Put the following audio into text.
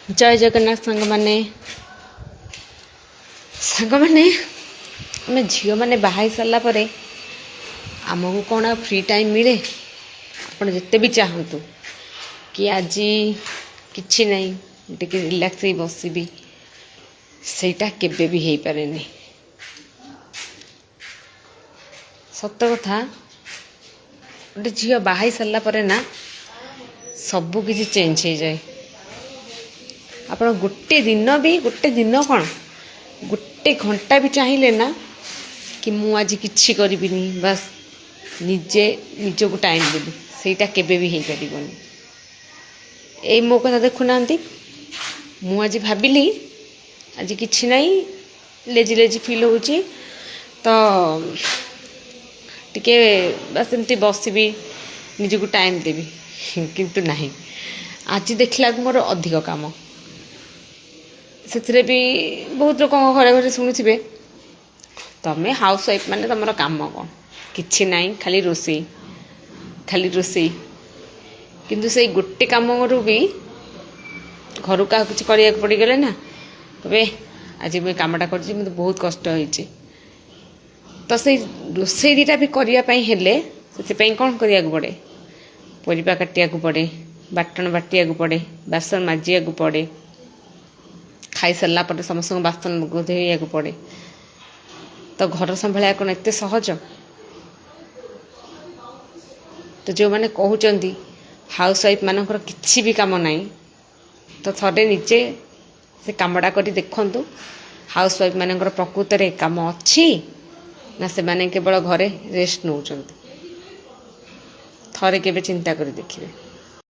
जय जगन्नाथ सांग माने आम झील मैंने बाहर सारा पर आमको कौन फ्री टाइम मिले आपड़ जिते भी चाहतु कि आज किछि नहीं टिके रिलैक्स ही बसबी सेटा केबे भी हो पारे नहीं। सत कथा गोटे झील बाहर सारा पर ना सब किछि चेंज हो जाए। आप गोटे दिन कौन गोटे घंटा भी चाहिए ना कि मु आज किछि करिबिनी बस निजे निज को टाइम देबी सेटा केबे भी हो पारिबनी। ए मो कथा देखुना मु आज भाविली आज किछि नहीं लेजी लेजी फील होची तो टिके बस एमती बसबी निज को टाइम देबी किंतु नहीं आज देखला मोर अधिक काम से भी बहुत लोक घरे घरे शुणुवे तमें हाउस वाइफ माने तुम कम कौन किछि नहीं खाली रोषे किंतु से गोटे कम भी घर क्या कुछ करिया पड़गले ना तबे आज मुझे कमटा कर मत बहुत कष्ट होती तो से रोषे दीटा भी करने से कौन करिया पड़े परिबा काटिया पड़े बाटन बाटिया पड़े बासन माजिया पड़े खाई सारा पर समस्त बासन धोइया पड़े तो घर संभाला कौन एत सहज। तो जो मैंने कहते हाउस वाइफ मानकर किसी भी काम नहीं तो थोड़े निजे से कामटा कर देखु हाउस वाइफ मानकर प्रकृत में काम अच्छी ना से माने केवल घरे रेस्ट नौ थे केवे चिंता कर देखिए।